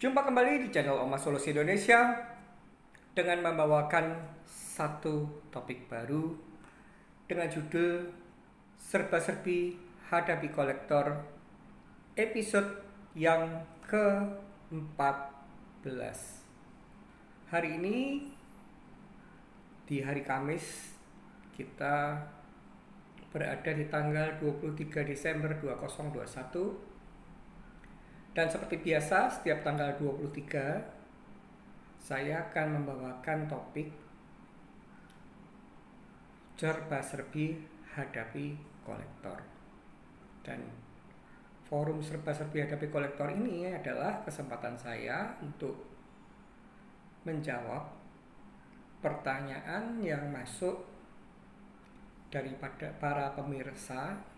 Jumpa kembali di channel Oma Solusi Indonesia dengan membawakan satu topik baru dengan judul Serba-serbi Hadapi Kolektor episode yang ke-14. Hari ini di hari Kamis kita berada di tanggal 23 Desember 2021. Dan seperti biasa, setiap tanggal 23 saya akan membawakan topik serba-serbi hadapi kolektor. Dan forum serba-serbi hadapi kolektor ini adalah kesempatan saya untuk menjawab pertanyaan yang masuk daripada para pemirsa,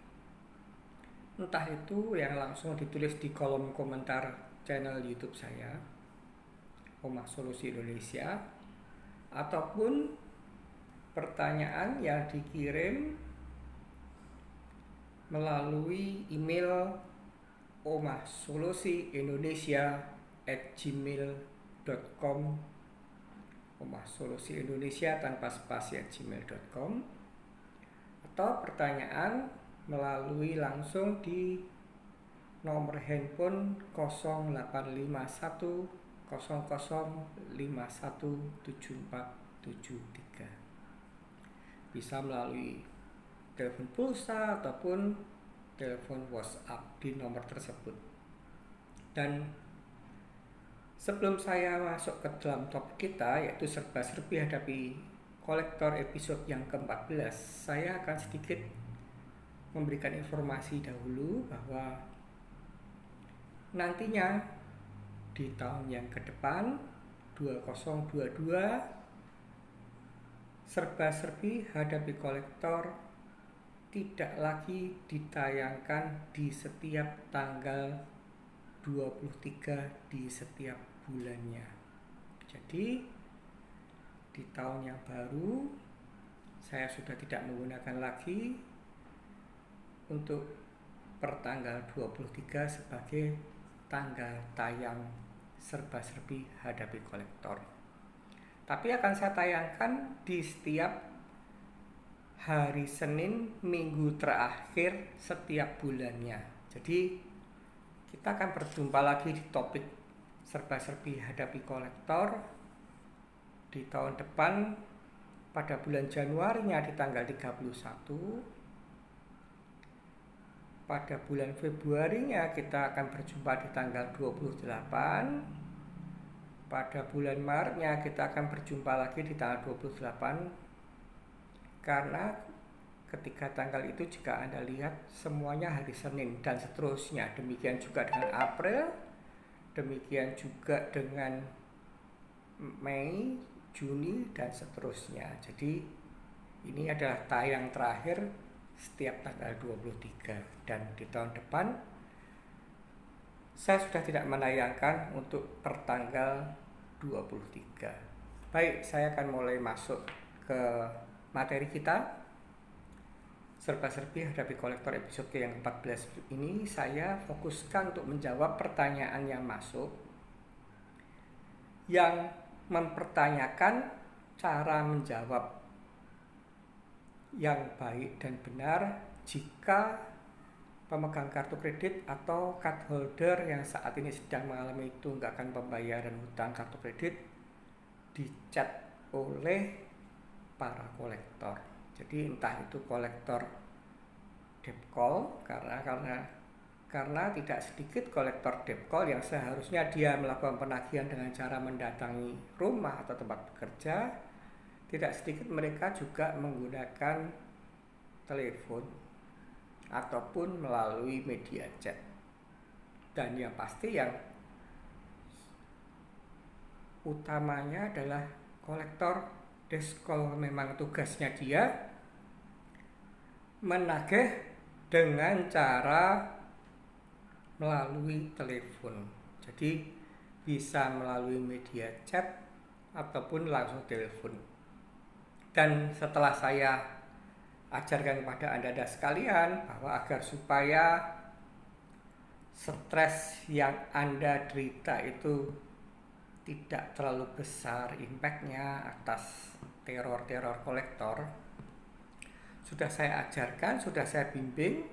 entah itu yang langsung ditulis di kolom komentar channel YouTube saya, Oma Solusi Indonesia, ataupun pertanyaan yang dikirim melalui email omasolusiindonesia@gmail.com, Oma Solusi Indonesia tanpa spasi @gmail.com, atau pertanyaan melalui langsung di nomor handphone 0851 00517473. Bisa melalui telepon pulsa ataupun telepon WhatsApp di nomor tersebut. Dan sebelum saya masuk ke dalam topik kita, yaitu serba-serbi hadapi kolektor episode yang ke-14, saya akan sedikit memberikan informasi dahulu bahwa nantinya di tahun yang ke depan 2022, serba-serbi hadapi kolektor tidak lagi ditayangkan di setiap tanggal 23 di setiap bulannya. Jadi di tahun yang baru saya sudah tidak menggunakan lagi untuk pertanggal 23 sebagai tanggal tayang serba-serbi hadapi kolektor. Tapi akan saya tayangkan di setiap hari Senin minggu terakhir setiap bulannya. Jadi kita akan berjumpa lagi di topik serba-serbi hadapi kolektor di tahun depan pada bulan Januarinya di tanggal 31. Pada bulan Februarinya kita akan berjumpa di tanggal 28. Pada bulan Maretnya kita akan berjumpa lagi di tanggal 28. Karena ketika tanggal itu jika Anda lihat semuanya hari Senin dan seterusnya. Demikian juga dengan April, demikian juga dengan Mei, Juni, dan seterusnya. Jadi ini adalah tayang terakhir setiap tanggal 23, dan di tahun depan saya sudah tidak menayangkan untuk pertanggal 23. Baik, saya akan mulai masuk ke materi kita. Serba-serbi hadapi kolektor episode yang ke-14 ini saya fokuskan untuk menjawab pertanyaan yang masuk, yang mempertanyakan cara menjawab yang baik dan benar jika pemegang kartu kredit atau card holder yang saat ini sedang mengalami tunggakan pembayaran hutang kartu kredit dicat oleh para kolektor. Jadi entah itu kolektor debt call, karena tidak sedikit kolektor debt call yang seharusnya dia melakukan penagihan dengan cara mendatangi rumah atau tempat bekerja. Tidak sedikit mereka juga menggunakan telepon ataupun melalui media chat. Dan yang pasti yang utamanya adalah kolektor debt call, memang tugasnya dia menagih dengan cara melalui telepon. Jadi bisa melalui media chat ataupun langsung telepon. Dan setelah saya ajarkan kepada Anda sekalian bahwa agar supaya stres yang Anda derita itu tidak terlalu besar impactnya atas teror-teror kolektor, sudah saya ajarkan, sudah saya bimbing,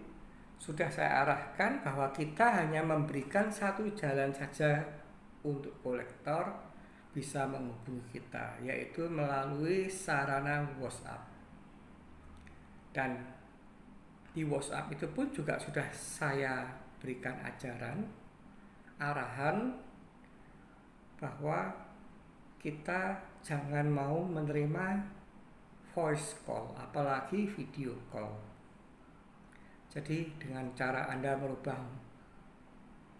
sudah saya arahkan bahwa kita hanya memberikan satu jalan saja untuk kolektor bisa menghubungi kita, yaitu melalui sarana WhatsApp. Dan di WhatsApp itu pun juga sudah saya berikan ajaran, arahan bahwa kita jangan mau menerima voice call, apalagi video call. Jadi dengan cara Anda merubah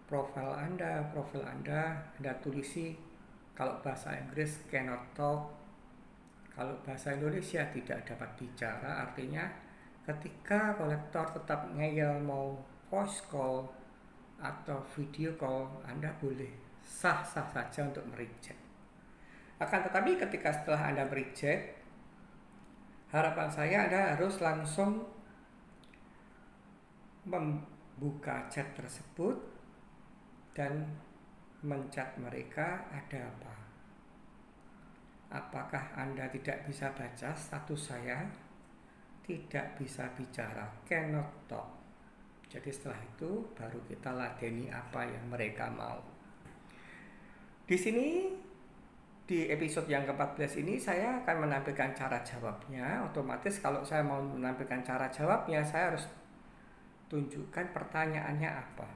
profil Anda tulisi kalau bahasa Inggris cannot talk, kalau bahasa Indonesia tidak dapat bicara, artinya ketika kolektor tetap ngeyel mau voice call atau video call, Anda boleh sah-sah saja untuk mereject. Akan tetapi ketika setelah Anda mereject, harapan saya Anda harus langsung membuka chat tersebut dan menchat mereka ada apa. Apakah Anda tidak bisa baca status saya? Tidak bisa bicara, cannot talk. Jadi setelah itu baru kita ladeni apa yang mereka mau. Di sini di episode yang ke-14 ini saya akan menampilkan cara jawabnya. Otomatis kalau saya mau menampilkan cara jawabnya, saya harus tunjukkan pertanyaannya apa.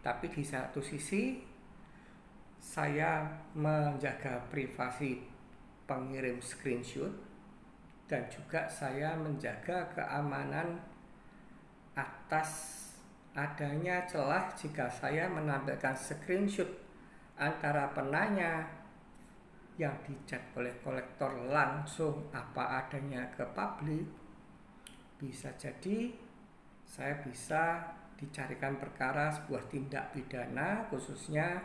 Tapi di satu sisi saya menjaga privasi pengirim screenshot dan juga saya menjaga keamanan atas adanya celah jika saya menampilkan screenshot antara penanya yang dicat oleh kolektor langsung apa adanya ke publik. Bisa jadi saya bisa dicarikan perkara sebuah tindak pidana, khususnya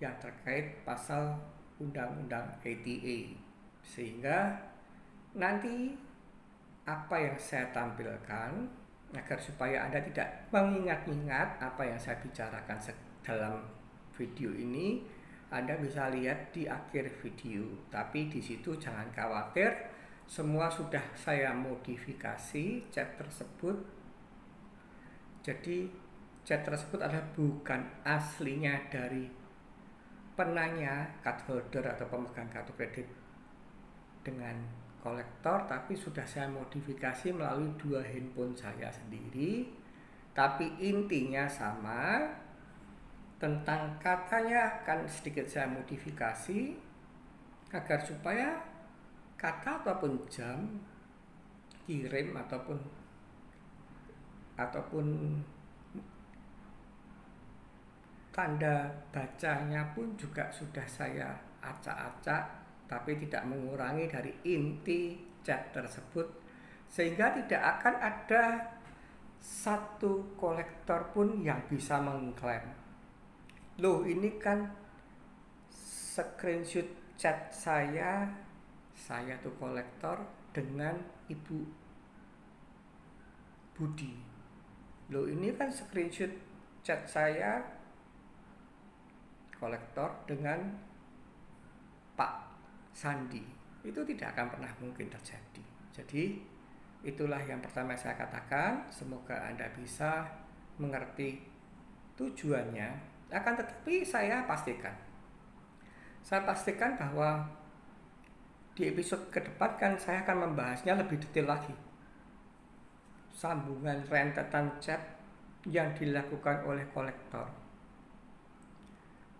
yang terkait pasal Undang-Undang ITE, sehingga nanti apa yang saya tampilkan agar supaya Anda tidak mengingat-ingat apa yang saya bicarakan dalam video ini, Anda bisa lihat di akhir video. Tapi di situ jangan khawatir, semua sudah saya modifikasi chat tersebut. Jadi chat tersebut adalah bukan aslinya dari penanya, card holder atau pemegang kartu kredit dengan kolektor, tapi sudah saya modifikasi melalui 2 handphone saya sendiri. Tapi intinya sama, tentang katanya akan sedikit saya modifikasi agar supaya kata ataupun jam kirim ataupun tanda bacanya pun juga sudah saya acak-acak, tapi tidak mengurangi dari inti chat tersebut, sehingga tidak akan ada satu kolektor pun yang bisa mengklaim, loh ini kan screenshot chat saya tuh kolektor dengan Ibu Budi, loh ini kan screenshot chat saya kolektor dengan Pak Sandi. Itu tidak akan pernah mungkin terjadi. Jadi itulah yang pertama saya katakan, semoga Anda bisa mengerti tujuannya. Akan tetapi saya pastikan bahwa di episode ke depan kan saya akan membahasnya lebih detail lagi, sambungan rentetan chat yang dilakukan oleh kolektor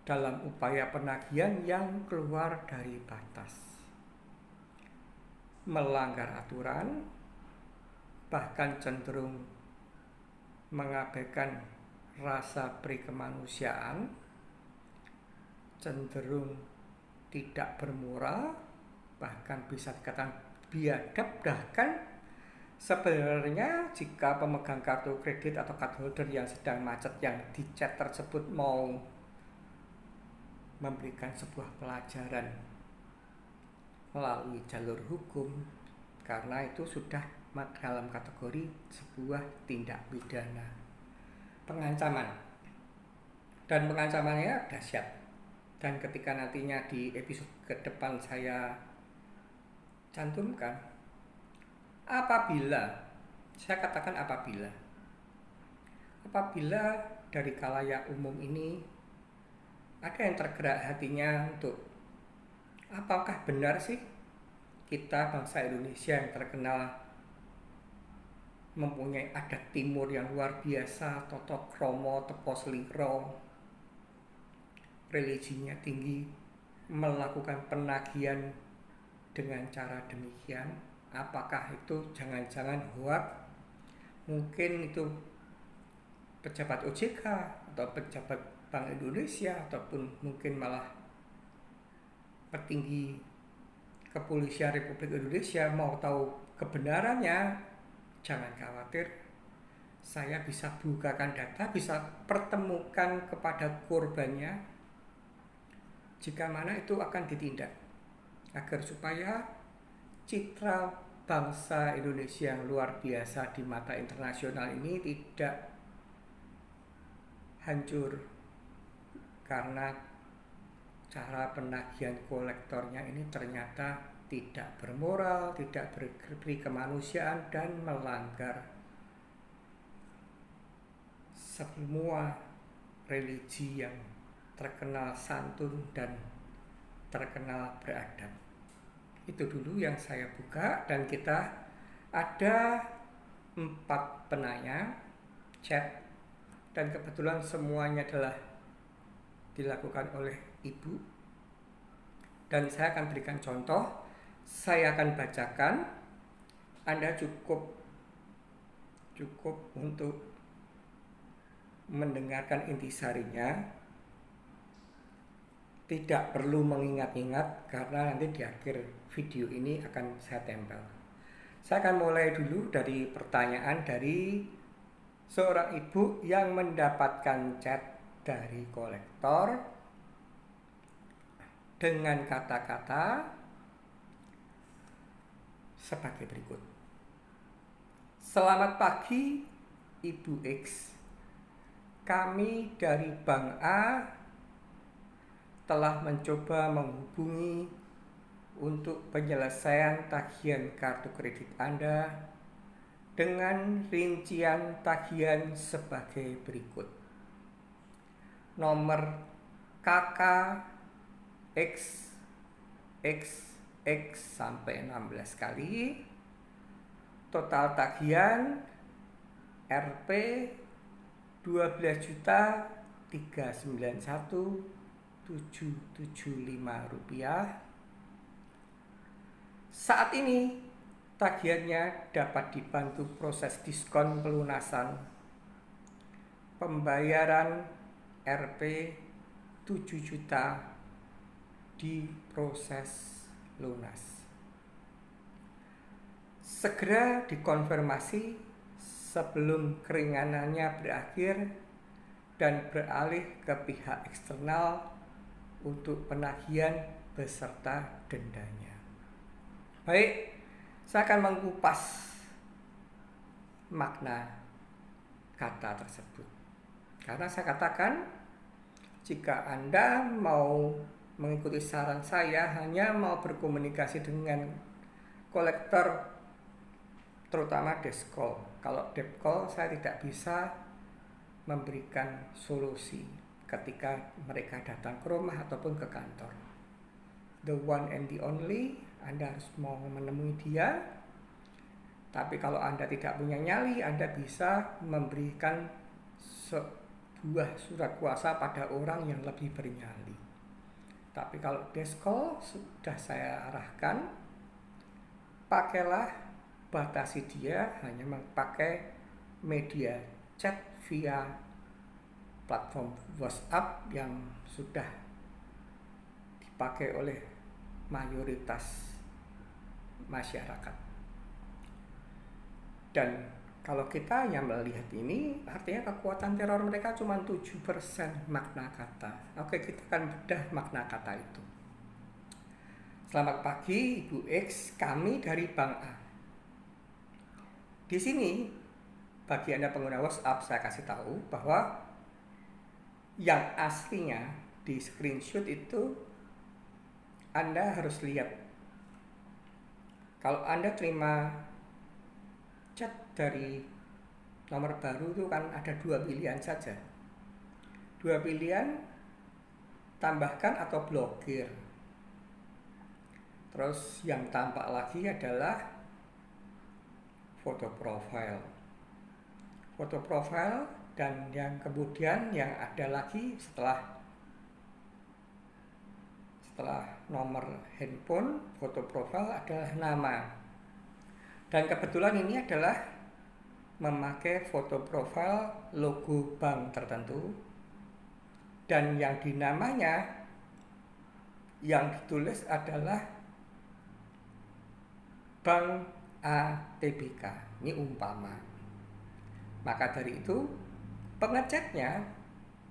dalam upaya penagihan yang keluar dari batas, melanggar aturan, bahkan cenderung mengabaikan rasa prikemanusiaan, cenderung tidak bermoral, bahkan bisa dikatakan biadab. Bahkan sebenarnya jika pemegang kartu kredit atau card holder yang sedang macet yang di chat tersebut mau memberikan sebuah pelajaran melalui jalur hukum, karena itu sudah dalam kategori sebuah tindak pidana. pengancaman, dan pengancamannya dahsyat. Dan ketika nantinya di episode ke depan saya cantumkan, saya katakan apabila dari khalayak umum ini ada yang tergerak hatinya untuk apakah benar sih kita bangsa Indonesia yang terkenal mempunyai adat timur yang luar biasa, toto kromo, tepo seliro, religinya tinggi, melakukan penagihan dengan cara demikian? Apakah itu jangan-jangan hoax? Mungkin itu pejabat OJK atau pejabat Bank Indonesia, ataupun mungkin malah petinggi Kepolisian Republik Indonesia mau tahu kebenarannya. Jangan khawatir, saya bisa bukakan data, bisa pertemukan kepada korbannya, jika mana itu akan ditindak, agar supaya citra bangsa Indonesia yang luar biasa di mata internasional ini tidak hancur karena cara penagihan kolektornya ini ternyata tidak bermoral, tidak berberi kemanusiaan, dan melanggar semua religi yang terkenal santun dan terkenal beradab. Itu dulu yang saya buka, dan kita ada 4 penanya chat, dan kebetulan semuanya adalah dilakukan oleh ibu, dan saya akan berikan contoh. Saya akan bacakan, Anda cukup untuk mendengarkan intisarinya, tidak perlu mengingat-ingat karena nanti di akhir video ini akan saya tempel. Saya akan mulai dulu dari pertanyaan dari seorang ibu yang mendapatkan chat dari kolektor dengan kata-kata sebagai berikut. Selamat pagi Ibu X. Kami dari Bank A telah mencoba menghubungi untuk penyelesaian tagihan kartu kredit Anda dengan rincian tagihan sebagai berikut. Nomor KK X sampai 16 kali, total tagihan Rp 12.391.775 rupiah. Saat ini tagihannya dapat dibantu proses diskon pelunasan pembayaran Rp 7 juta diproses lunas. Segera dikonfirmasi sebelum keringanannya berakhir dan beralih ke pihak eksternal untuk penagihan beserta dendanya. Baik, saya akan mengupas makna kata tersebut. Karena saya katakan, jika Anda mau mengikuti saran saya, hanya mau berkomunikasi dengan kolektor, terutama deskol. Kalau depkol saya tidak bisa memberikan solusi ketika mereka datang ke rumah ataupun ke kantor. The one and the only, Anda harus mau menemui dia. Tapi kalau Anda tidak punya nyali, Anda bisa memberikan sebuah surat kuasa pada orang yang lebih bernyali. Tapi kalau deskol sudah saya arahkan, pakailah, batasi dia hanya memakai media chat via platform WhatsApp yang sudah dipakai oleh mayoritas masyarakat. Dan kalau kita yang melihat ini, artinya kekuatan teror mereka cuma 7% makna kata. Oke, kita akan bedah makna kata itu. Selamat pagi Ibu X, kami dari Bank A. Di sini bagi Anda pengguna WhatsApp, saya kasih tahu bahwa yang aslinya di screenshot itu Anda harus lihat. Kalau Anda terima chat dari nomor baru itu kan ada 2 pilihan saja. 2 pilihan, tambahkan atau blokir. Terus yang tampak lagi adalah foto profile. Foto profile dan yang kemudian yang ada lagi setelah nomor handphone, foto profile adalah nama. Dan kebetulan ini adalah memakai foto profile logo bank tertentu. Dan yang di namanya yang ditulis adalah Bank ATBK. Ini umpama. Maka dari itu pengecatnya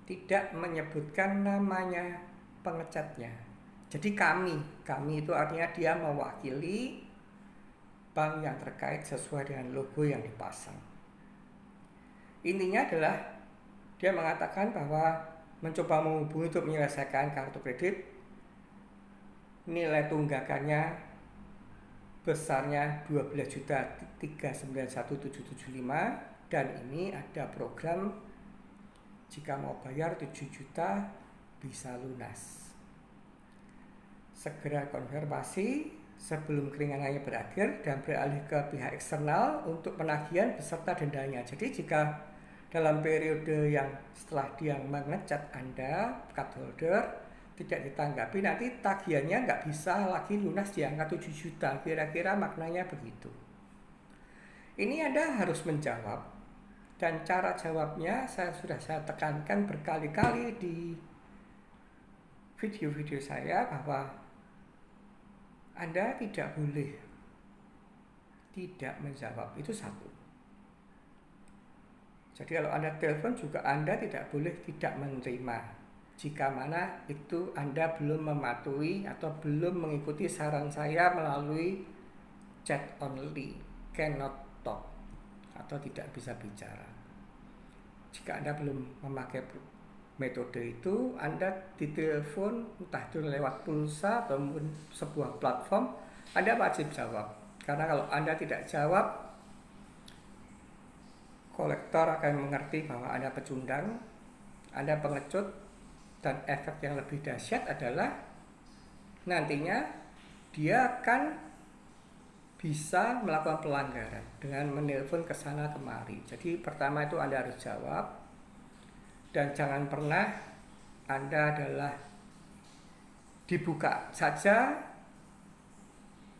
tidak menyebutkan namanya pengecatnya. Jadi kami itu artinya dia mewakili bank yang terkait sesuai dengan logo yang dipasang. Intinya adalah dia mengatakan bahwa mencoba menghubungi untuk menyelesaikan kartu kredit, nilai tunggakannya besarnya 12.391.775 dan ini ada program jika mau bayar 7 juta bisa lunas. Segera konfirmasi sebelum keringanannya berakhir dan beralih ke pihak eksternal untuk penagihan beserta dendanya. Jadi jika dalam periode yang setelah dia mengecat Anda, card holder, tidak ditanggapi, nanti tagihannya nggak bisa lagi lunas di angka 7 juta. Kira-kira maknanya begitu. Ini Anda harus menjawab. Dan cara jawabnya saya tekankan berkali-kali di video-video saya bahwa Anda tidak boleh tidak menjawab. Itu satu. Jadi kalau Anda telepon juga Anda tidak boleh tidak menerima. Jika mana itu Anda belum mematuhi atau belum mengikuti saran saya melalui chat only, cannot talk, atau tidak bisa bicara. Jika Anda belum memakai metode itu, Anda ditelepon entah itu lewat pulsa atau sebuah platform, Anda wajib jawab. Karena kalau Anda tidak jawab, kolektor akan mengerti bahwa Anda pecundang, Anda pengecut, dan efek yang lebih dahsyat adalah nantinya dia akan bisa melakukan pelanggaran dengan menelpon ke sana kemari. Jadi pertama itu Anda harus jawab dan jangan pernah Anda adalah dibuka saja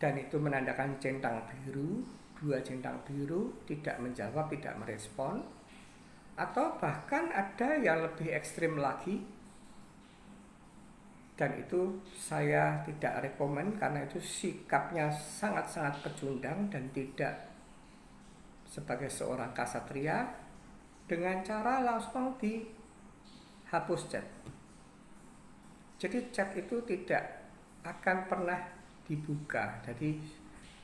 dan itu menandakan centang biru, 2 centang biru, tidak menjawab, tidak merespon, atau bahkan ada yang lebih ekstrim lagi dan itu saya tidak rekomen karena itu sikapnya sangat-sangat pecundang dan tidak sebagai seorang kasatria dengan cara langsung dihapus chat. Jadi chat itu tidak akan pernah dibuka. Jadi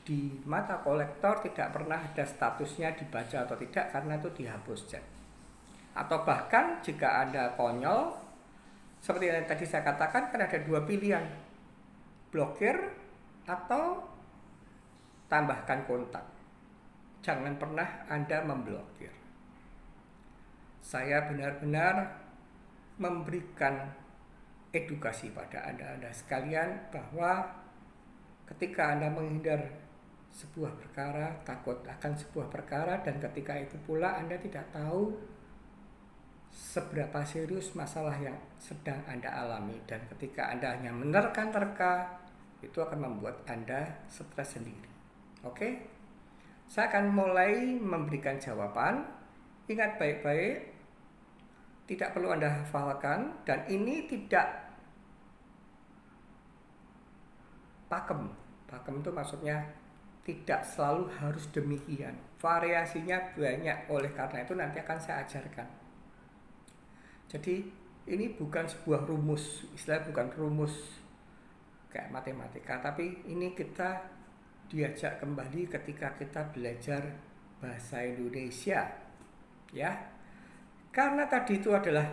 di mata kolektor tidak pernah ada statusnya dibaca atau tidak karena itu dihapus chat. Atau bahkan jika Anda konyol, seperti yang tadi saya katakan kan ada 2 pilihan, blokir atau tambahkan kontak. Jangan pernah Anda memblokir. Saya benar-benar memberikan edukasi pada Anda sekalian bahwa ketika Anda menghindar sebuah perkara, takut akan sebuah perkara, dan ketika itu pula Anda tidak tahu seberapa serius masalah yang sedang Anda alami, dan ketika Anda hanya menerka-nerka, itu akan membuat Anda stres sendiri. Oke? Saya akan mulai memberikan jawaban. Ingat baik-baik, tidak perlu Anda hafalkan, dan ini tidak pakem. Pakem itu maksudnya tidak selalu harus demikian. Variasinya banyak, oleh karena itu nanti akan saya ajarkan. Jadi ini bukan sebuah rumus, istilah bukan rumus kayak matematika, tapi ini kita diajak kembali ketika kita belajar bahasa Indonesia. ya. Karena tadi itu adalah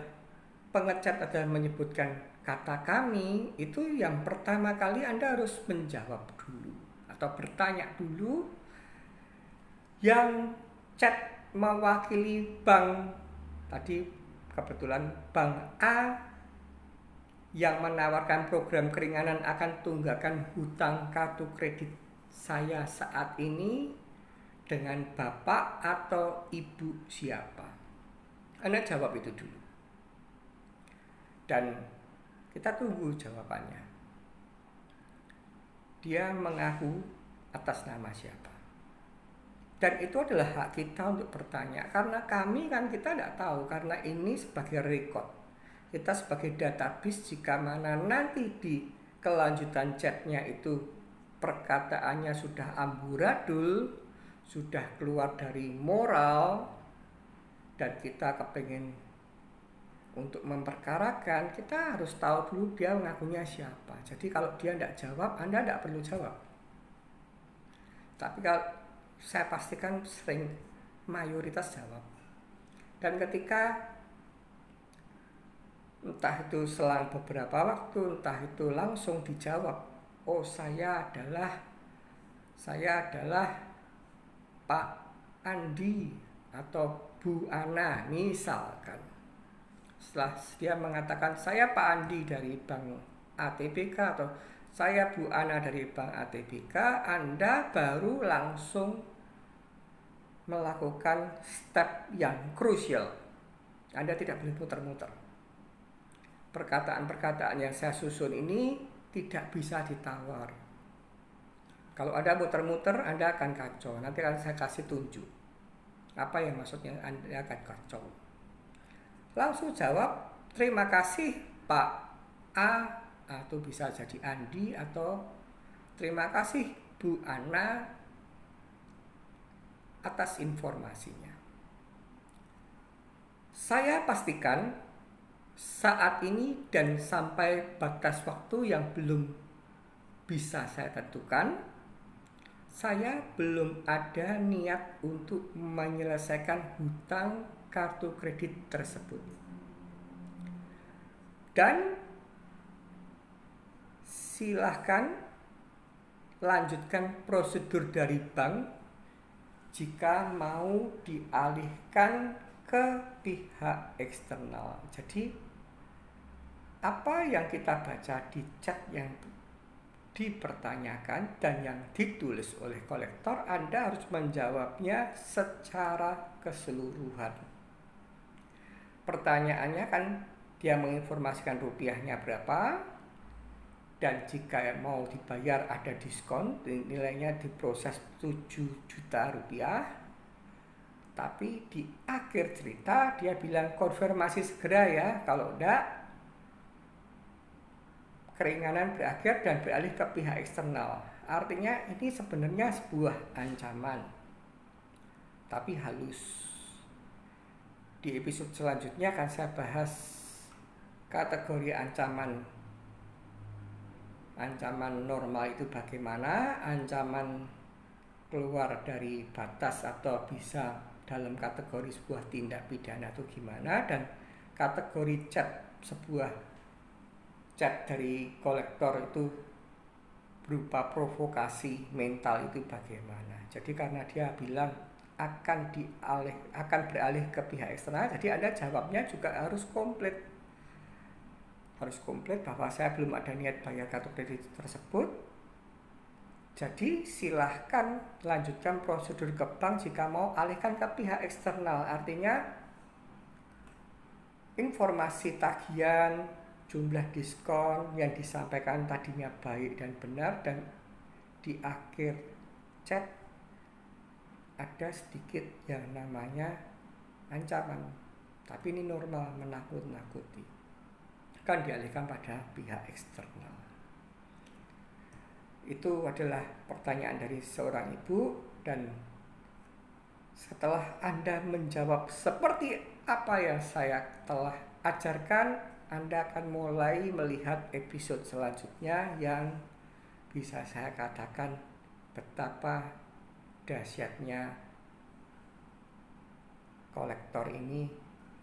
pengecat adalah menyebutkan kata kami, itu yang pertama kali Anda harus menjawab dulu atau bertanya dulu. Yang chat mewakili bank tadi kebetulan bank A yang menawarkan program keringanan akan tunggakan hutang kartu kredit saya saat ini dengan bapak atau ibu siapa? Anda jawab itu dulu. Dan kita tunggu jawabannya. Dia mengaku atas nama siapa. Dan itu adalah hak kita untuk bertanya. Karena kami kan kita tidak tahu. Karena ini sebagai record. Kita sebagai database jika mana nanti di kelanjutan chatnya itu perkataannya sudah amburadul, sudah keluar dari moral, dan kita kepengen untuk memperkarakan, kita harus tahu dulu dia mengakunya siapa. Jadi kalau dia tidak jawab, Anda tidak perlu jawab. Tapi kalau saya pastikan sering mayoritas jawab. Dan ketika entah itu selang beberapa waktu, entah itu langsung dijawab, oh saya adalah Pak Andi atau Bu Ana misalkan. Setelah dia mengatakan saya Pak Andi dari Bank ATBK atau saya Bu Ana dari Bank ATBK, Anda baru langsung melakukan step yang krusial. Anda tidak boleh muter-muter. Perkataan-perkataan yang saya susun ini tidak bisa ditawar. Kalau Anda muter-muter, Anda akan kacau. Nanti akan saya kasih tunjuk apa yang maksudnya Anda akan kacau. Langsung jawab, terima kasih Pak A, atau bisa jadi Andi, atau terima kasih Bu Ana atas informasinya. Saya pastikan saat ini dan sampai batas waktu yang belum bisa saya tentukan, saya belum ada niat untuk menyelesaikan hutang kartu kredit tersebut. Dan silahkan lanjutkan prosedur dari bank jika mau dialihkan ke pihak eksternal. Jadi apa yang kita baca di chat yang dipertanyakan dan yang ditulis oleh kolektor, Anda harus menjawabnya secara keseluruhan. Pertanyaannya kan dia menginformasikan rupiahnya berapa, dan jika mau dibayar ada diskon, nilainya diproses 7 juta rupiah. Tapi di akhir cerita dia bilang konfirmasi segera ya, kalau enggak keringanan berakhir dan beralih ke pihak eksternal. Artinya ini sebenarnya sebuah ancaman, tapi halus. Di episode selanjutnya akan saya bahas kategori ancaman normal itu bagaimana, ancaman keluar dari batas atau bisa dalam kategori sebuah tindak pidana itu gimana, dan kategori sebuah chat dari kolektor itu berupa provokasi mental itu bagaimana. Jadi karena dia bilang akan beralih ke pihak eksternal, jadi Anda jawabnya juga harus komplit. Bahwa saya belum ada niat bayar kartu kredit tersebut. Jadi silahkan lanjutkan prosedur ke bank jika mau alihkan ke pihak eksternal. Artinya informasi tagihan, jumlah diskon yang disampaikan tadinya baik dan benar, dan di akhir chat ada sedikit yang namanya ancaman. Tapi ini normal, menakut-nakuti. Akan dialihkan pada pihak eksternal. Itu adalah pertanyaan dari seorang ibu, dan setelah Anda menjawab seperti apa yang saya telah ajarkan, Anda akan mulai melihat episode selanjutnya yang bisa saya katakan betapa dahsyatnya kolektor ini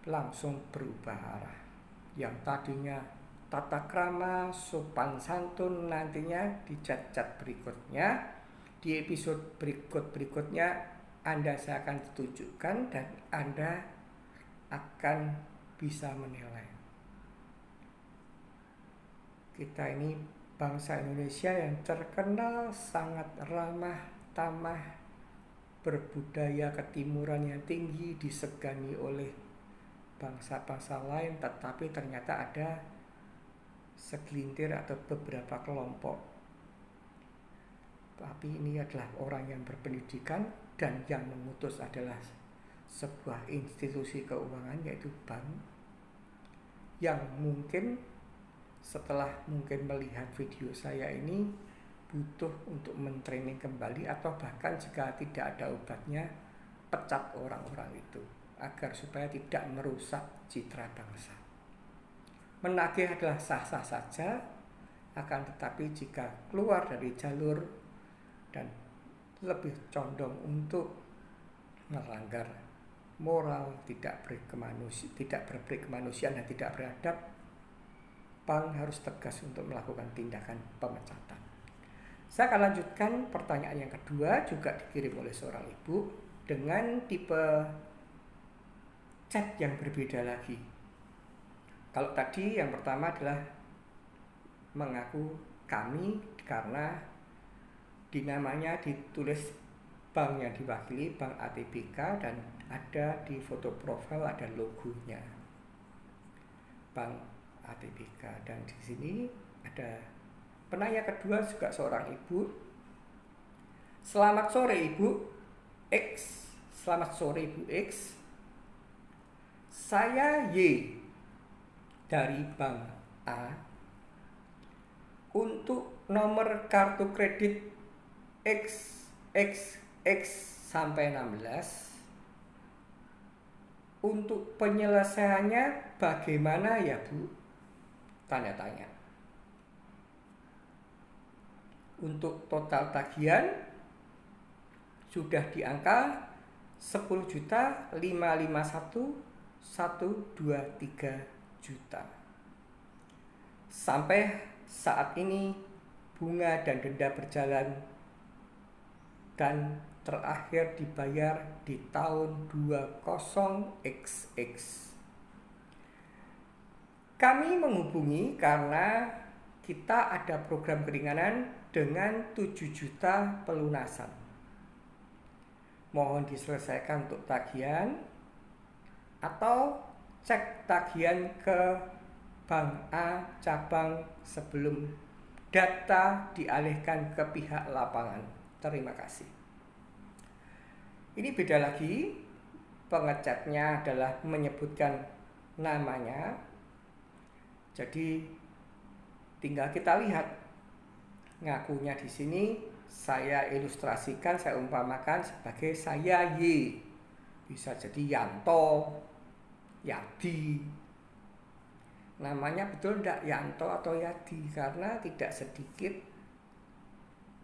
langsung berubah arah. Yang tadinya tata krama, sopan santun, nantinya di cat-cat berikutnya, di episode berikutnya saya akan tunjukkan dan Anda akan bisa menilai. Kita ini bangsa Indonesia yang terkenal sangat ramah tamah, berbudaya ketimuran yang tinggi, disegani oleh bangsa-bangsa lain, tetapi ternyata ada segelintir atau beberapa kelompok. Tapi ini adalah orang yang berpendidikan dan yang memutus adalah sebuah institusi keuangan, yaitu bank, yang mungkin setelah melihat video saya ini butuh untuk mentraining kembali, atau bahkan jika tidak ada obatnya, pecat orang-orang itu agar supaya tidak merusak citra bangsa. Menagih adalah sah-sah saja, akan tetapi jika keluar dari jalur dan lebih condong untuk melanggar moral, tidak berberi kemanusiaan dan tidak beradab, bank harus tegas untuk melakukan tindakan pemecatan. Saya akan lanjutkan pertanyaan yang kedua, juga dikirim oleh seorang ibu dengan tipe chat yang berbeda lagi. Kalau tadi yang pertama adalah mengaku kami karena di namanya ditulis bank yang diwakili, Bank ATBK, dan ada di foto profil ada logonya Bank ATBK. Dan di sini ada penanya kedua juga seorang ibu. Selamat sore Ibu X. Selamat sore Ibu X. Saya Y dari Bank A untuk nomor kartu kredit XXX sampai 16. Untuk penyelesaiannya bagaimana ya Bu? Tanda tanya. Untuk total tagihan sudah di angka 10.551.123 juta. Sampai saat ini bunga dan denda berjalan dan terakhir dibayar di tahun 20XX. Kami menghubungi karena kita ada program keringanan dengan 7 juta pelunasan. Mohon diselesaikan untuk tagihan atau cek tagihan ke Bank A cabang sebelum data dialihkan ke pihak lapangan. Terima kasih. Ini beda lagi. Pengecatnya adalah menyebutkan namanya. Jadi tinggal kita lihat. Ngakunya di sini saya ilustrasikan, saya umpamakan sebagai saya Y. Bisa jadi Yanto, Yadi. Namanya betul tidak Yanto atau Yadi, karena tidak sedikit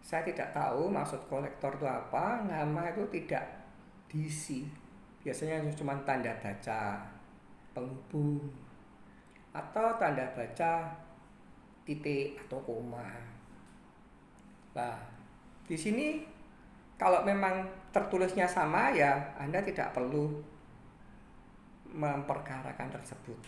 saya tidak tahu maksud kolektor itu apa. Nama itu tidak diisi. Biasanya cuma tanda baca penghubung atau tanda baca titik atau koma. Nah, di sini kalau memang tertulisnya sama, ya Anda tidak perlu memperkarakan tersebut.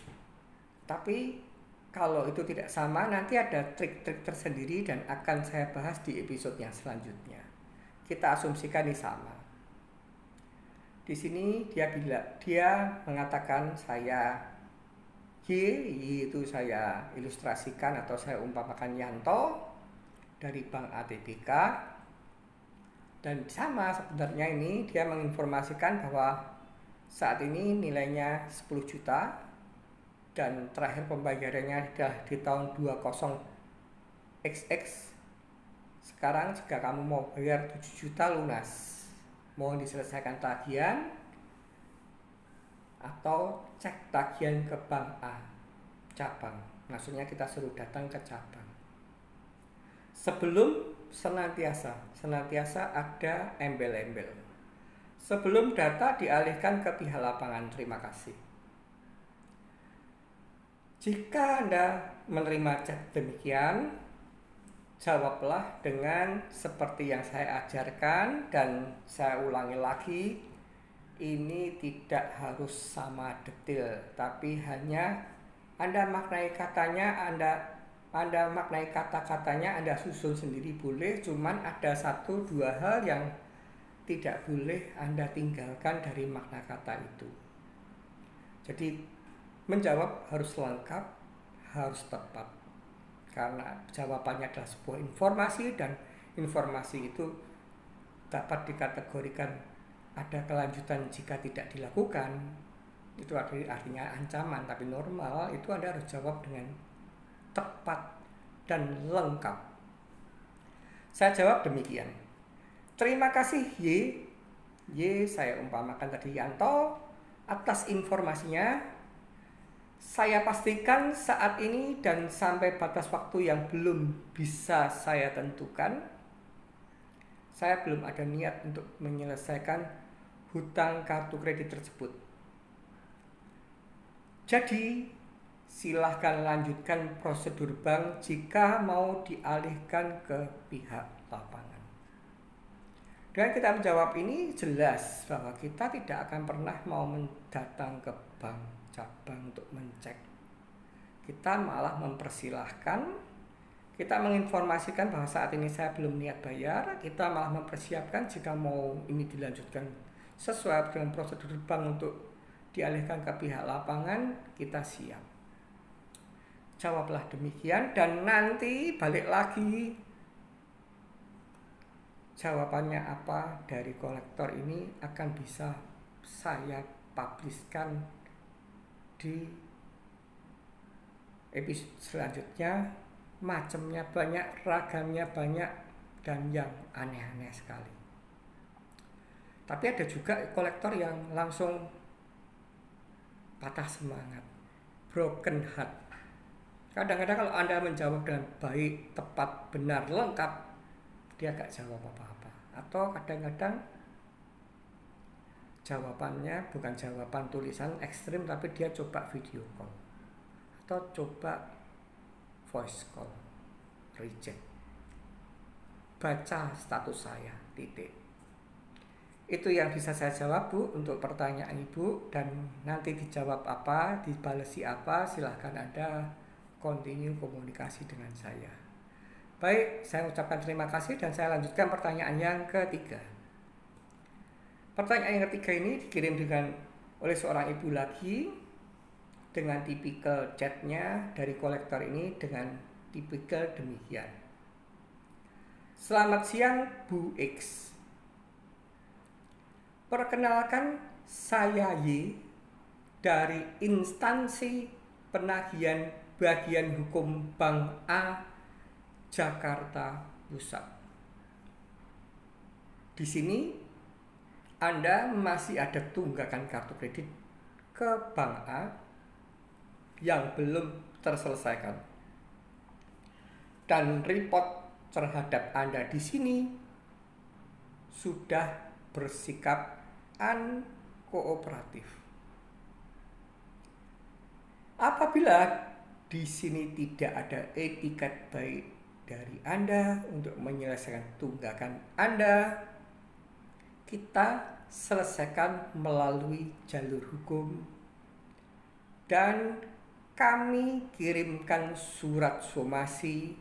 Tapi kalau itu tidak sama, nanti ada trik-trik tersendiri dan akan saya bahas di episode yang selanjutnya. Kita asumsikan ini sama. Di sini dia mengatakan saya Y itu saya ilustrasikan atau saya umpamakan Yanto dari Bank ATBK, dan sama sebenarnya ini dia menginformasikan bahwa saat ini nilainya 10 juta dan terakhir pembayarannya sudah di tahun 20XX. Sekarang jika kamu mau bayar 7 juta lunas, mohon diselesaikan tagihan atau cek tagihan ke Bank A cabang. Maksudnya kita suruh datang ke cabang. Sebelum senantiasa ada embel-embel. sebelum data dialihkan ke pihak lapangan. Terima kasih. Jika Anda menerima chat demikian, jawablah dengan seperti yang saya ajarkan, dan saya ulangi lagi, ini tidak harus sama detail, tapi hanya Anda maknai katanya, Anda maknai kata-katanya, Anda susun sendiri boleh, cuman ada 1-2 hal yang tidak boleh Anda tinggalkan dari makna kata itu. Jadi menjawab harus lengkap, harus tepat, karena jawabannya adalah sebuah informasi, dan informasi itu dapat dikategorikan ada kelanjutan jika tidak dilakukan. Itu artinya ancaman, tapi normal itu Anda harus jawab dengan tepat dan lengkap. Saya jawab demikian. Terima kasih Y, saya umpamakan tadi Yanto, atas informasinya. Saya pastikan saat ini dan sampai batas waktu yang belum bisa saya tentukan, saya belum ada niat untuk menyelesaikan hutang kartu kredit tersebut. Jadi, silahkan lanjutkan prosedur bank jika mau dialihkan ke pihak lapangan. Dengan kita menjawab ini, jelas bahwa kita tidak akan pernah mau datang ke bank cabang untuk mencek. Kita malah mempersilahkan, kita menginformasikan bahwa saat ini saya belum niat bayar. Kita malah mempersiapkan jika mau ini dilanjutkan sesuai dengan prosedur bank untuk dialihkan ke pihak lapangan, kita siap. Jawablah demikian, dan nanti balik lagi jawabannya apa dari kolektor ini akan bisa saya publiskan di episode selanjutnya. Macamnya banyak, ragamnya banyak, dan yang aneh-aneh sekali. Tapi ada juga kolektor yang langsung patah semangat, broken heart. Kadang-kadang kalau Anda menjawab dengan baik, tepat, benar, lengkap, dia gak jawab apa-apa. Atau kadang-kadang jawabannya bukan jawaban tulisan ekstrim, tapi dia coba video call atau coba voice call, reject, baca status saya, titik. Itu yang bisa saya jawab, Bu, untuk pertanyaan Ibu. Dan nanti dijawab apa, dibalesi apa, silahkan Anda continue komunikasi dengan saya. Baik, saya ucapkan terima kasih dan saya lanjutkan pertanyaan yang ketiga. Pertanyaan yang ketiga ini dikirim oleh seorang ibu lagi, dengan tipikal chatnya dari kolektor ini dengan tipikal demikian. Selamat siang Bu X. Perkenalkan, saya Y dari instansi penagihan bagian hukum Bank A, Jakarta Pusat. Di sini Anda masih ada tunggakan kartu kredit ke Bank A yang belum terselesaikan, dan report terhadap Anda di sini sudah bersikap unkooperatif. Apabila di sini tidak ada etiket baik dari Anda untuk menyelesaikan tunggakan Anda, kita selesaikan melalui jalur hukum, dan kami kirimkan surat somasi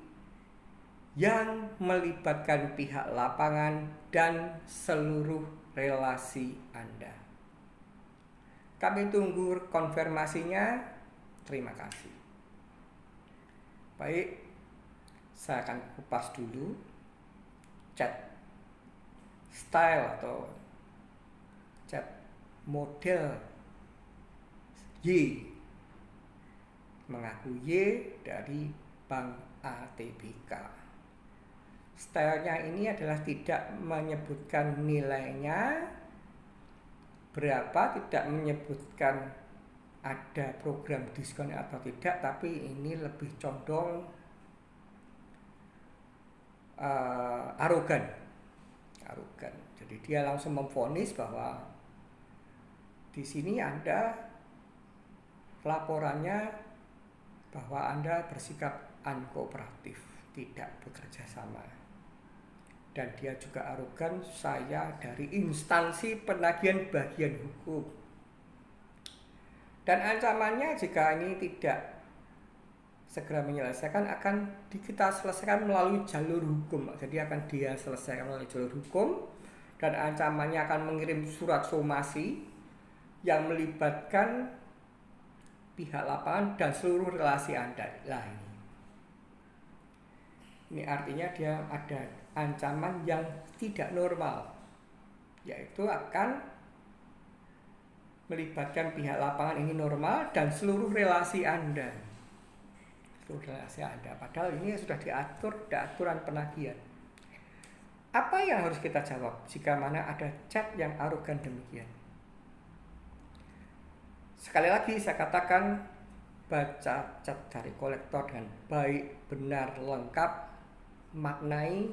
yang melibatkan pihak lapangan dan seluruh relasi Anda. Kami tunggu konfirmasinya. Terima kasih. Baik, saya akan kupas dulu chat style atau chat model Y, mengaku Y dari Bank ATBK. Stylenya ini adalah tidak menyebutkan nilainya berapa, tidak menyebutkan ada program diskon atau tidak, tapi ini lebih condong arogan arogan. Jadi dia langsung memvonis bahwa di sini Anda laporannya bahwa Anda bersikap unkooperatif, tidak bekerja sama. Dan dia juga arogan, saya dari instansi penagihan bagian hukum. Dan ancamannya jika ini tidak segera menyelesaikan akan kita selesaikan melalui jalur hukum. Jadi akan dia selesaikan melalui jalur hukum, dan ancamannya akan mengirim surat somasi yang melibatkan pihak lapangan dan seluruh relasi Anda. Lah ini artinya dia ada ancaman yang tidak normal, yaitu akan melibatkan pihak lapangan ini normal dan seluruh relasi Anda. Padahal ini sudah diatur di aturan penagihan. Apa yang harus kita jawab jika mana ada chat yang arogan demikian? Sekali lagi saya katakan, baca chat dari kolektor dengan baik, benar, lengkap, maknai,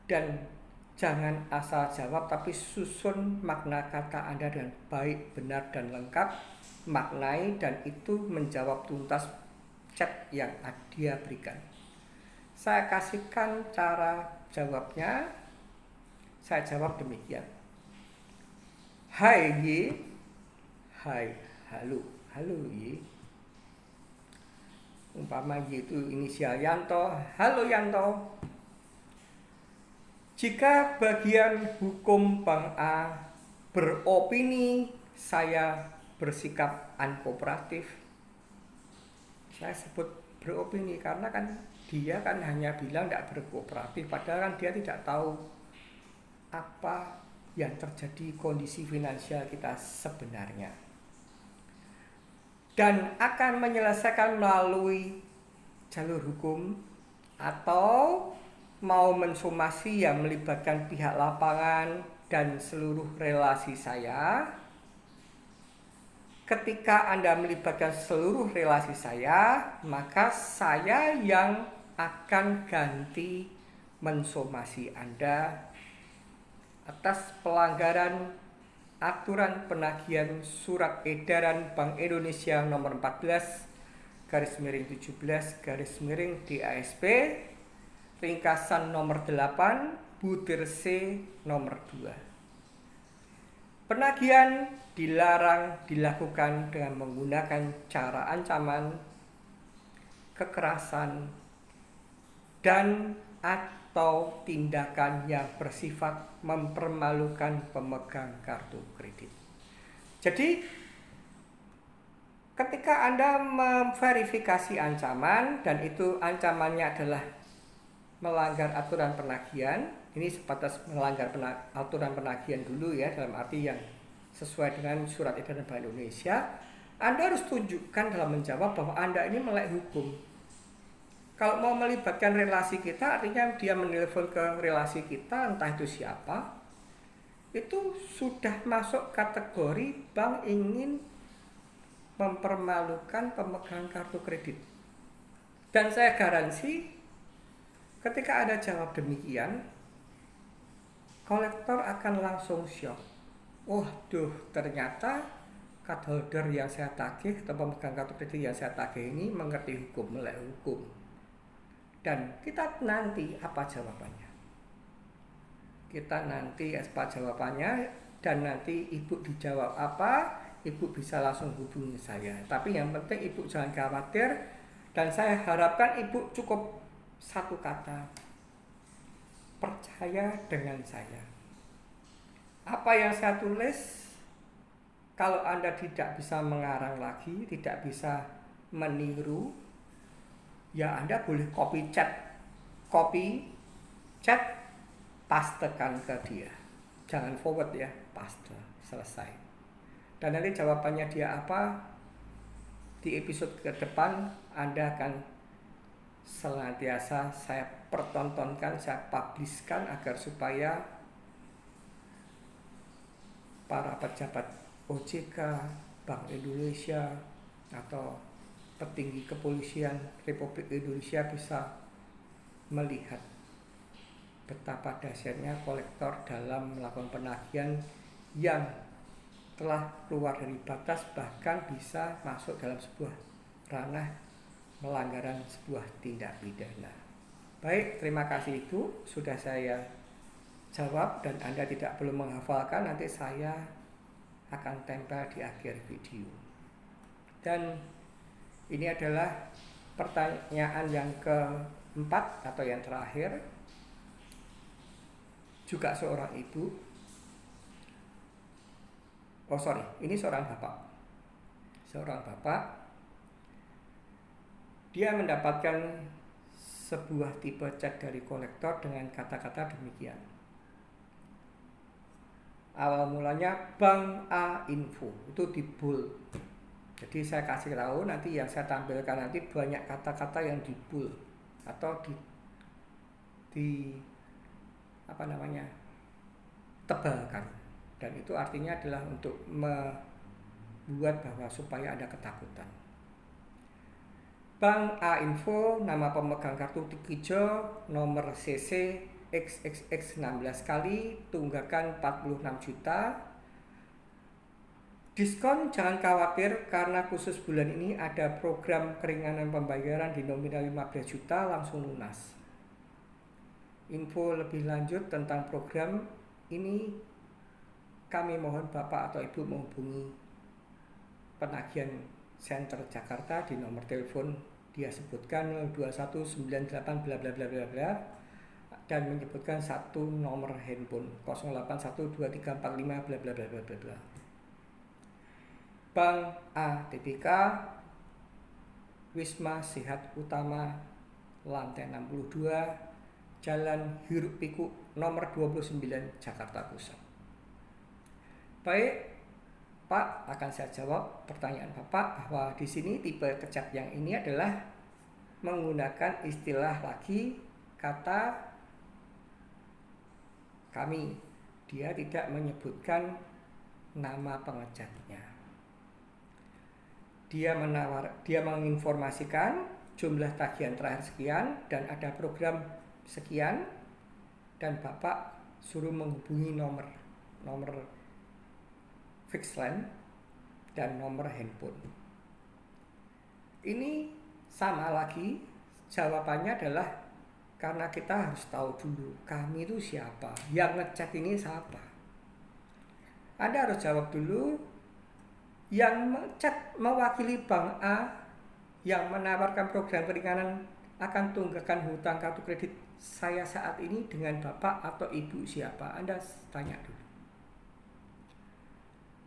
dan jangan asal jawab, tapi susun makna kata Anda dengan baik, benar, dan lengkap, maknai, dan itu menjawab tuntas chat yang dia berikan. Saya kasihkan cara jawabnya. Saya jawab demikian. Hai Y. Hai, halo Y. Umpama Y itu inisial Yanto. Halo Yanto. Jika bagian hukum Bank A beropini saya bersikap unkooperatif, saya sebut beropini karena kan dia kan hanya bilang tidak berkooperatif, padahal kan dia tidak tahu apa yang terjadi kondisi finansial kita sebenarnya, dan akan menyelesaikan melalui jalur hukum atau mau mensomasi yang melibatkan pihak lapangan dan seluruh relasi saya. Ketika Anda melibatkan seluruh relasi saya, maka saya yang akan ganti mensomasi Anda atas pelanggaran aturan penagihan surat edaran Bank Indonesia nomor 14/17/DASP ringkasan nomor 8 butir C nomor 2. Penagihan dilarang dilakukan dengan menggunakan cara ancaman, kekerasan, dan atau tindakan yang bersifat mempermalukan pemegang kartu kredit. Jadi ketika Anda memverifikasi ancaman dan itu ancamannya adalah melanggar aturan penagihan, ini sebatas melanggar aturan penagihan dulu ya, dalam arti yang sesuai dengan surat edaran Bank Indonesia, Anda harus tunjukkan dalam menjawab bahwa Anda ini melanggar hukum. Kalau mau melibatkan relasi kita, artinya dia menelpon ke relasi kita, entah itu siapa, itu sudah masuk kategori bank ingin mempermalukan pemegang kartu kredit. Dan saya garansi ketika Anda jawab demikian, kolektor akan langsung syok. Ternyata card holder yang saya tagih atau pemegang kartu kredit yang saya tagih ini mengerti hukum, melek hukum. Dan kita nanti apa jawabannya? Dan nanti ibu dijawab apa, ibu bisa langsung hubungi saya. Tapi yang penting ibu jangan khawatir, dan saya harapkan ibu cukup satu kata, percaya dengan saya. Apa yang saya tulis, kalau Anda tidak bisa mengarang lagi, tidak bisa meniru, ya Anda boleh copy chat, pastekan ke dia. Jangan forward ya, paste, selesai. Dan nanti jawabannya dia apa, di episode ke depan Anda akan senantiasa saya pertontonkan, saya publiskan agar supaya para pejabat OJK, Bank Indonesia, atau petinggi kepolisian Republik Indonesia bisa melihat betapa dahsyatnya kolektor dalam melakukan penagihan yang telah keluar dari batas, bahkan bisa masuk dalam sebuah ranah melanggaran sebuah tindak pidana. Baik, terima kasih, Ibu. Sudah saya jawab dan Anda tidak perlu menghafalkan, nanti saya akan tempel di akhir video. Dan ini adalah pertanyaan yang keempat atau yang terakhir, juga seorang ibu. Ini seorang bapak. Seorang bapak, dia mendapatkan sebuah tipe cek dari kolektor dengan kata-kata demikian. Awal mulanya Bank A Info, itu di bold. Jadi saya kasih tahu nanti yang saya tampilkan nanti banyak kata-kata yang di bold atau tebalkan. Dan itu artinya adalah untuk membuat bahwa supaya ada ketakutan. Bank A Info, nama pemegang kartu Tikijo, nomor CC XXX 16 kali, tunggakan 46 juta. Diskon jangan khawatir karena khusus bulan ini ada program keringanan pembayaran di nominal 15 juta langsung lunas. Info lebih lanjut tentang program ini kami mohon Bapak atau Ibu menghubungi penagihan Center Jakarta di nomor telepon dia sebutkan 02198 bla bla bla bla bla dan menyebutkan satu nomor handphone 08123445 bla bla bla bla bla bla. Bank A TBK Wisma Sehat Utama lantai 62 Jalan Hiruk Pikuk nomor 29 Jakarta Pusat. Baik, Pak, akan saya jawab pertanyaan Bapak bahwa di sini tipe kecat yang ini adalah menggunakan istilah lagi kata kami. Dia tidak menyebutkan nama pengecatnya. Dia menginformasikan jumlah tagihan terakhir sekian dan ada program sekian dan Bapak suruh menghubungi nomor fixed line dan nomor handphone. Ini sama lagi jawabannya adalah karena kita harus tahu dulu kami itu siapa, yang ngechat ini siapa. Anda harus jawab dulu yang ngechat mewakili Bank A yang menawarkan program keringanan akan tunggakan hutang kartu kredit saya saat ini dengan Bapak atau Ibu siapa. Anda tanya dulu.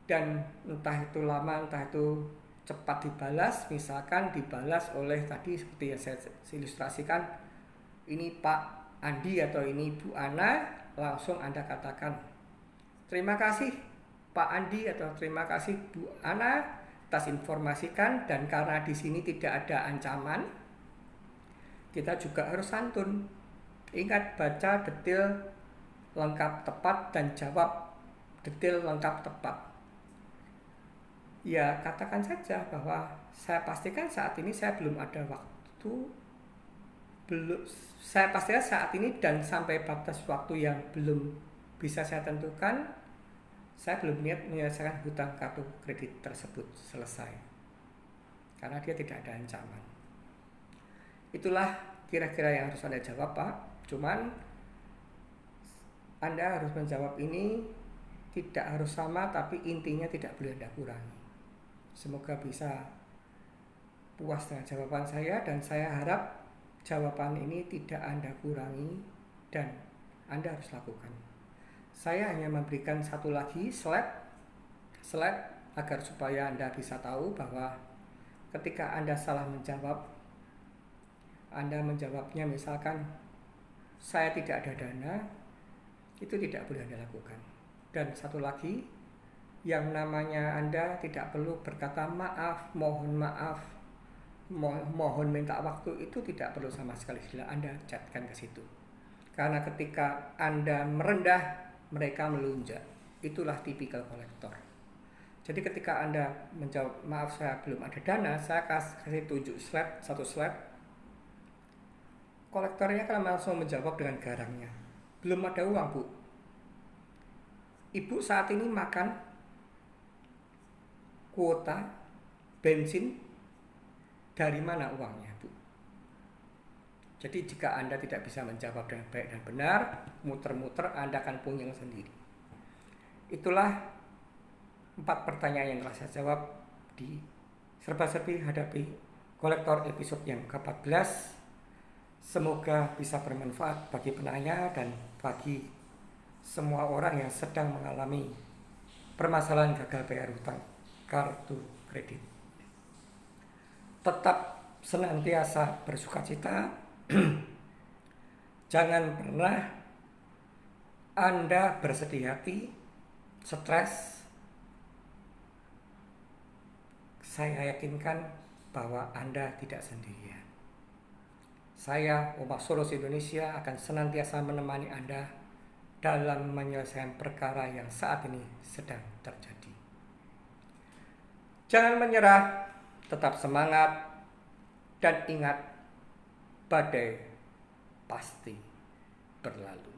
Dan entah itu lama, entah itu cepat dibalas, misalkan dibalas oleh tadi seperti yang saya ilustrasikan, ini Pak Andi atau ini Bu Ana, langsung Anda katakan terima kasih Pak Andi atau terima kasih Bu Ana atas informasikan, dan karena di sini tidak ada ancaman, kita juga harus santun. Ingat baca detail lengkap tepat dan jawab detail lengkap tepat. Ya katakan saja bahwa saya pastikan saat ini saya belum ada waktu, saya pastikan saat ini dan sampai batas waktu yang belum bisa saya tentukan, saya belum niat menyelesaikan hutang kartu kredit tersebut selesai karena dia tidak ada ancaman. Itulah kira-kira yang harus Anda jawab, Pak. Cuman Anda harus menjawab ini tidak harus sama, tapi intinya tidak boleh Anda kurangi. Semoga bisa puas dengan jawaban saya, dan saya harap jawaban ini tidak Anda kurangi dan Anda harus lakukan. Saya hanya memberikan satu lagi slide agar supaya Anda bisa tahu bahwa ketika Anda salah menjawab, Anda menjawabnya misalkan saya tidak ada dana, itu tidak boleh Anda lakukan. Dan satu lagi, yang namanya Anda tidak perlu berkata maaf, mohon maaf, mohon minta waktu, itu tidak perlu sama sekali bila Anda chatkan ke situ. Karena ketika Anda merendah, mereka melunjak. Itulah tipikal kolektor. Jadi ketika Anda menjawab maaf saya belum ada dana, saya kasih tunjuk satu slide, kolektornya kan langsung menjawab dengan garangnya. belum ada uang, Bu. Ibu saat ini makan kuota bensin dari mana uangnya, Bu? Jadi jika Anda tidak bisa menjawab dengan baik dan benar, muter-muter Anda akan punyang sendiri. Itulah 4 pertanyaan yang telah saya jawab di Serba-serbi Hadapi Kolektor episode yang ke-14. Semoga bisa bermanfaat bagi penanya dan bagi semua orang yang sedang mengalami permasalahan gagal bayar hutang kartu kredit. Tetap senantiasa bersukacita. Jangan pernah Anda bersedih hati, stres. Saya yakinkan bahwa Anda tidak sendirian. Saya, Omah Soros Indonesia, akan senantiasa menemani Anda dalam menyelesaikan perkara yang saat ini sedang terjadi. Jangan menyerah, tetap semangat, dan ingat, badai pasti berlalu.